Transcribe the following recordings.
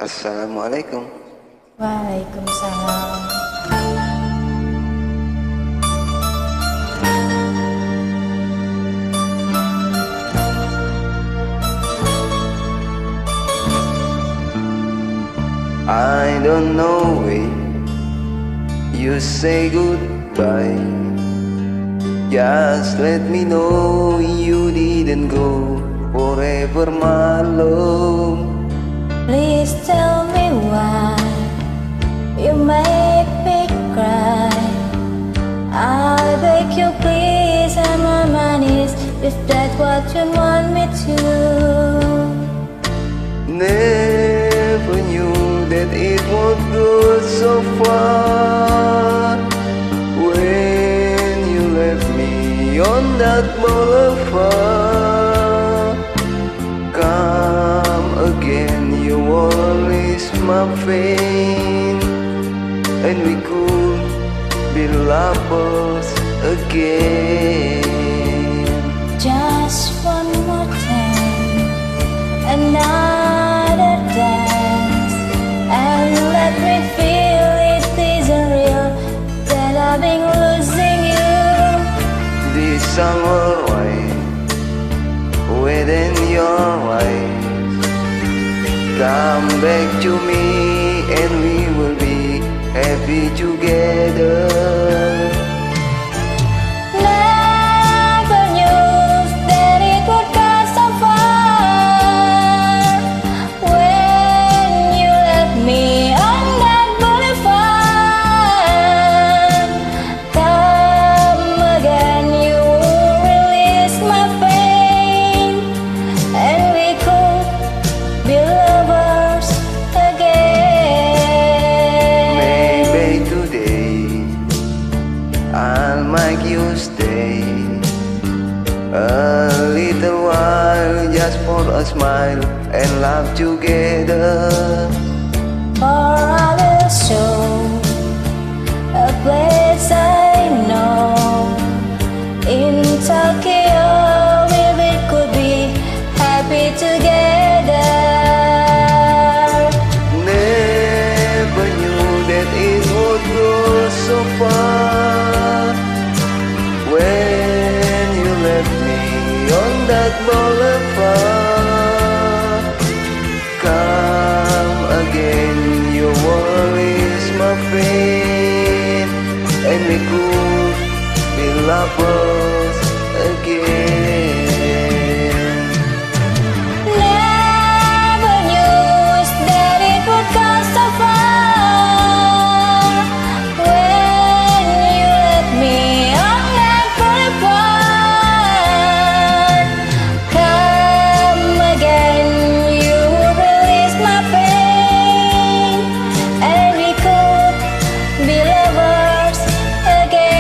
Assalamualaikum. Waalaikumsalam. I don't know if you say goodbye. Just let me know you didn't go forever, my love. Please tell me why you make me cry. I beg you please, I'm on my knees if that's what you want me to. Never knew that it would go so far. When you left me on that boulevard, come again, you always my pain, and we could be lovers again. Just one more time, another dance, and let me feel it isn't real, that I've been losing you. This summer rain within your eyes, come back to me and we will be happy together. Never knew that it would go so far. When you left me on that boulevard, come again, you release my pain, and we could be lovers again. Maybe today I'll make you stay a little while, just for a smile and laugh together. For I will show a place I know in Tokyo where we could be happy together. Never knew that it would go so far. When you left me on that boulevard, come again, you always my pain, and we could be lovers again. Never knew that it would go so far. When you left me on that boulevard, come again, you release my pain, and we could be lovers again.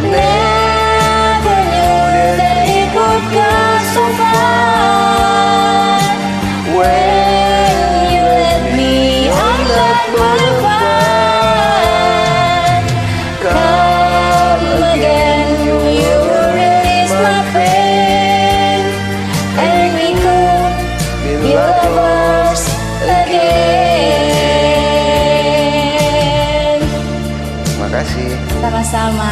Never knew that it would go so far. When you left me on that boulevard, come again, you release my pain, and we could be lovers again. Makasih. Sama-sama.